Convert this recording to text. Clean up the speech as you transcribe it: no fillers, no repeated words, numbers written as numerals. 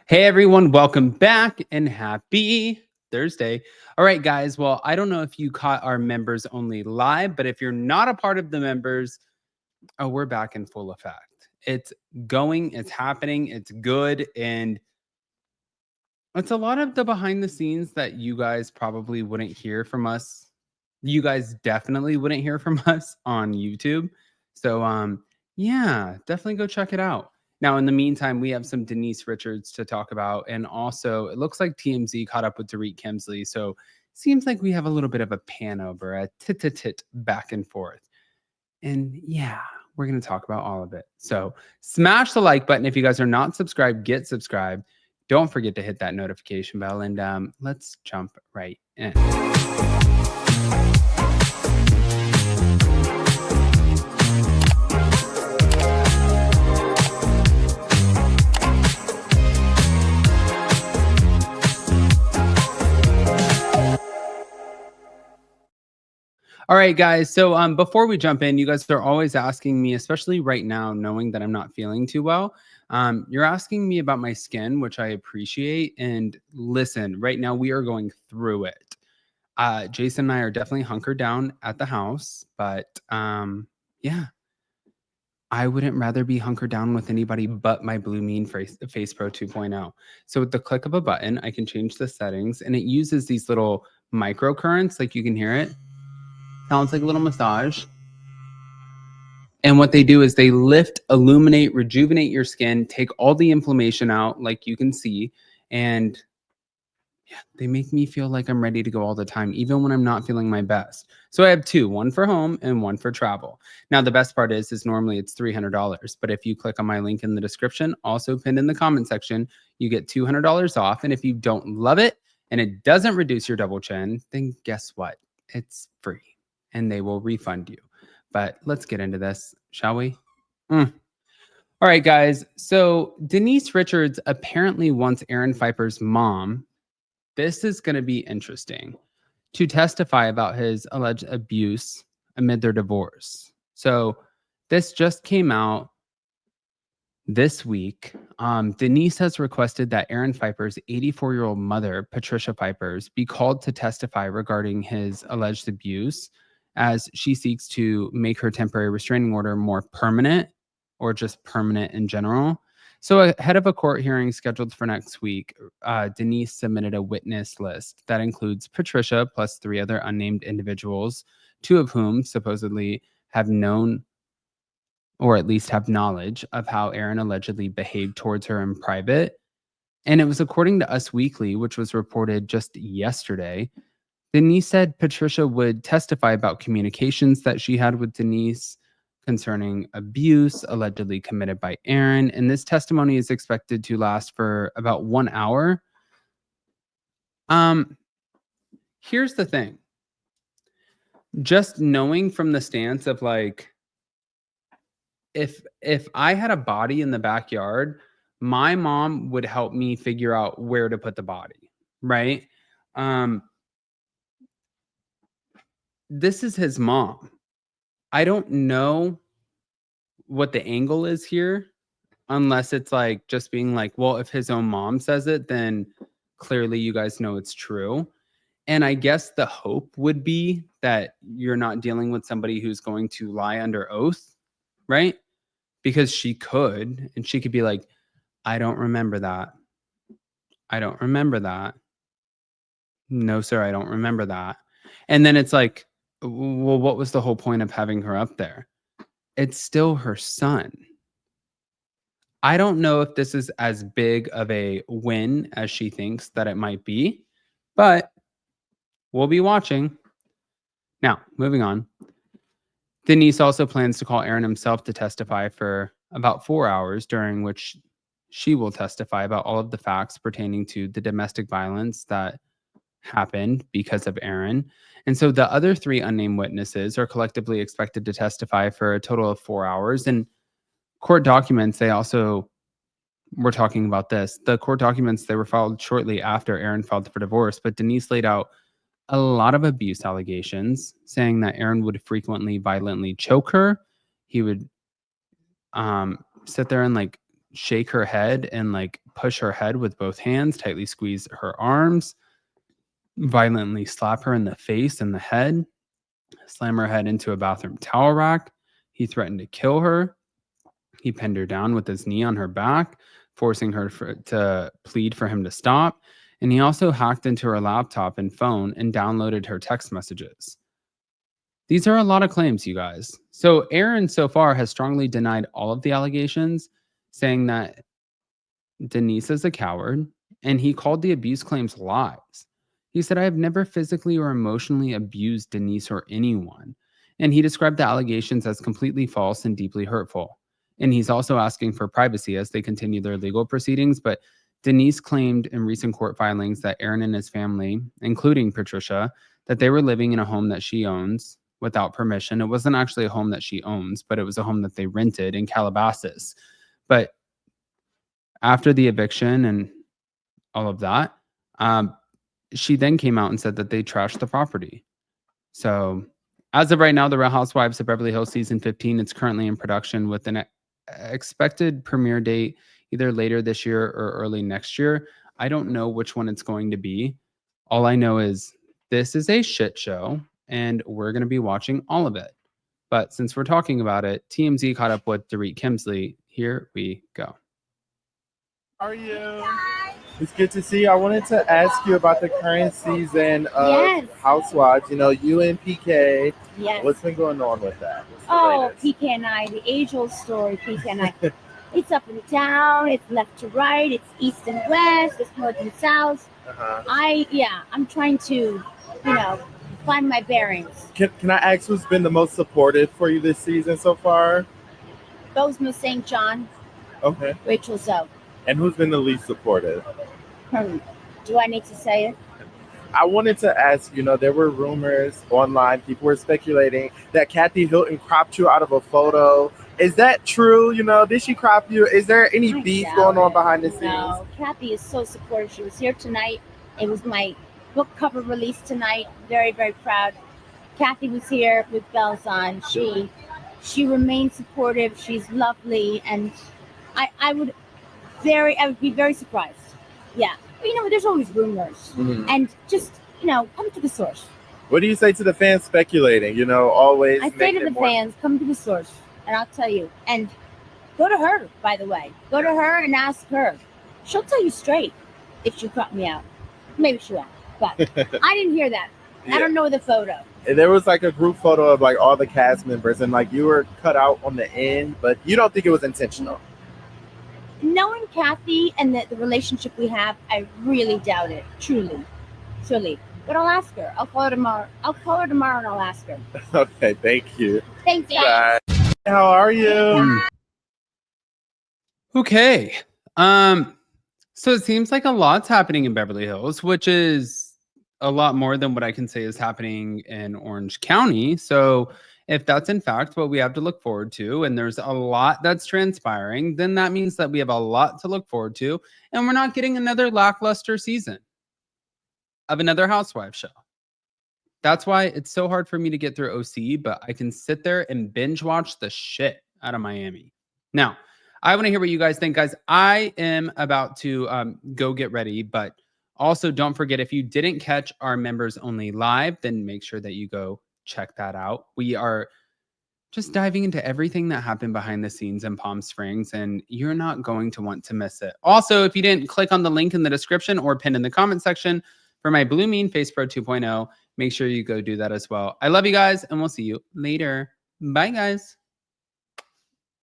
Hey everyone, welcome back and happy Thursday. All right, guys. Well, I don't know if you caught our members only live, but if you're not a part of the members, oh, we're back in full effect. It's going, it's happening, it's good. And it's a lot of the behind the scenes that you guys probably wouldn't hear from us. You guys definitely wouldn't hear from us on YouTube. So yeah, definitely go check it out. Now, in the meantime, we have some Denise Richards to talk about. And also, it looks like TMZ caught up with Dorit Kemsley. So seems like we have a little bit of a pan over, a tit back and forth. And yeah, we're going to talk about all of it. So smash the like button. If you guys are not subscribed, get subscribed. Don't forget to hit that notification bell. And let's jump right in. All right, guys. So before we jump in, you guys are always asking me, especially right now, knowing that I'm not feeling too well. You're asking me about my skin, which I appreciate. And listen, right now we are going through it. Jason and I are definitely hunkered down at the house, but yeah, I wouldn't rather be hunkered down with anybody but my Blue Mean Face Pro 2.0. So with the click of a button, I can change the settings, and it uses these little microcurrents, like you can hear it. Sounds like a little massage. And what they do is they lift, illuminate, rejuvenate your skin, take all the inflammation out, like you can see. And yeah, they make me feel like I'm ready to go all the time, even when I'm not feeling my best. So I have two, one for home and one for travel. Now, the best part is normally it's $300. But if you click on my link in the description, also pinned in the comment section, you get $200 off. And if you don't love it and it doesn't reduce your double chin, then guess what? It's free and they will refund you. But let's get into this, shall we? All right, guys. So Denise Richards apparently wants Aaron Phypers' mom, this is going to be interesting, to testify about his alleged abuse amid their divorce. So this just came out this week. Denise has requested that Aaron Phypers' 84-year-old mother, Patricia Phypers, be called to testify regarding his alleged abuse, as she seeks to make her temporary restraining order more permanent, or just permanent in general. So ahead of a court hearing scheduled for next week, Denise submitted a witness list that includes Patricia plus 3 other unnamed individuals, 2 of whom supposedly have known or at least have knowledge of how Aaron allegedly behaved towards her in private. And it was according to Us Weekly, which was reported just yesterday. Denise said Patricia would testify about communications that she had with Denise concerning abuse allegedly committed by Aaron. And this testimony is expected to last for about 1 hour. Here's the thing. Just knowing from the stance of like, if I had a body in the backyard, my mom would help me figure out where to put the body, right? This is his mom. I don't know what the angle is here, unless it's like just being like, well, if his own mom says it, then clearly you guys know it's true. And I guess the hope would be that you're not dealing with somebody who's going to lie under oath, right? Because she could, and she could be like, I don't remember that. I don't remember that. No, sir, I don't remember that. And then it's like, well, what was the whole point of having her up there? It's still her son. I don't know if this is as big of a win as she thinks that it might be, but we'll be watching. Now, moving on. Denise also plans to call Aaron himself to testify for about 4 hours, during which she will testify about all of the facts pertaining to the domestic violence that happened because of Aaron. And so the other 3 unnamed witnesses are collectively expected to testify for a total of 4 hours. And court documents, they also were talking about this. The court documents, they were filed shortly after Aaron filed for divorce, but Denise laid out a lot of abuse allegations, saying that Aaron would frequently violently choke her. He would sit there and like shake her head and like push her head with both hands, tightly squeeze her arms, violently slap her in the face and the head, slam her head into a bathroom towel rack. He threatened to kill her. He pinned her down with his knee on her back, forcing her to plead for him to stop. And he also hacked into her laptop and phone and downloaded her text messages. These are a lot of claims, you guys. So Aaron so far has strongly denied all of the allegations, saying that Denise is a coward, and he called the abuse claims lies. He said, "I have never physically or emotionally abused Denise or anyone." And he described the allegations as completely false and deeply hurtful. And he's also asking for privacy as they continue their legal proceedings. But Denise claimed in recent court filings that Aaron and his family, including Patricia, that they were living in a home that she owns without permission. It wasn't actually a home that she owns, but it was a home that they rented in Calabasas. But after the eviction and all of that, she then came out and said that they trashed the property. So as of right now, The Real Housewives of Beverly Hills season 15, it's currently in production with an expected premiere date either later this year or early next year. I don't know which one it's going to be. All I know is this is a shit show and we're going to be watching all of it. But since we're talking about it, TMZ caught up with Dorit Kemsley. Here we go. How are you? It's good to see you. I wanted to ask you about the current season of Housewives. You know, you and PK. Yes. What's been going on with that? Latest? PK and I, the age-old story, PK and I. It's up and down, it's left to right, it's east and west, it's north and south. I'm trying to, find my bearings. Can I ask who's been the most supportive for you this season so far? Bosma St. John. Okay. Rachel Zoe. And who's been the least supportive? Do I need to say it? I wanted to ask, there were rumors online, people were speculating that Kathy Hilton cropped you out of a photo. Is that true? Did she crop you? Is there any beef going on behind the scenes? No, Kathy is so supportive. She was here tonight. It was my book cover release tonight. Very, very proud. Kathy was here with bells on. She remained supportive. She's lovely. And I would be very surprised. Yeah. There's always rumors. Mm-hmm. And just, come to the source. What do you say to the fans speculating? Always. I say to the fans, come to the source. And I'll tell you. And go to her, by the way. Go to her and ask her. She'll tell you straight if she cut me out. Maybe she won't. But I didn't hear that. Yeah. I don't know the photo. There was like a group photo of like all the cast members and like you were cut out on the end, but you don't think it was intentional. Knowing Kathy and the relationship we have, I really doubt it. Truly. But I'll ask her. I'll call her tomorrow and I'll ask her. Okay, thank you. Thanks, Bye. How are you? Okay. So it seems like a lot's happening in Beverly Hills, which is a lot more than what I can say is happening in Orange County. So if that's in fact what we have to look forward to, and there's a lot that's transpiring, then that means that we have a lot to look forward to, and we're not getting another lackluster season of another housewife show. That's why it's so hard for me to get through OC, but I can sit there and binge watch the shit out of Miami. Now, I want to hear what you guys think, guys. I am about to go get ready, but also don't forget, if you didn't catch our members only live, then make sure that you go check that out. We are just diving into everything that happened behind the scenes in Palm Springs, and you're not going to want to miss it. Also, if you didn't click on the link in the description or pinned in the comment section for my Blue Mean Face Pro 2.0, make sure you go do that as well. I love you guys, and we'll see you later. Bye, guys.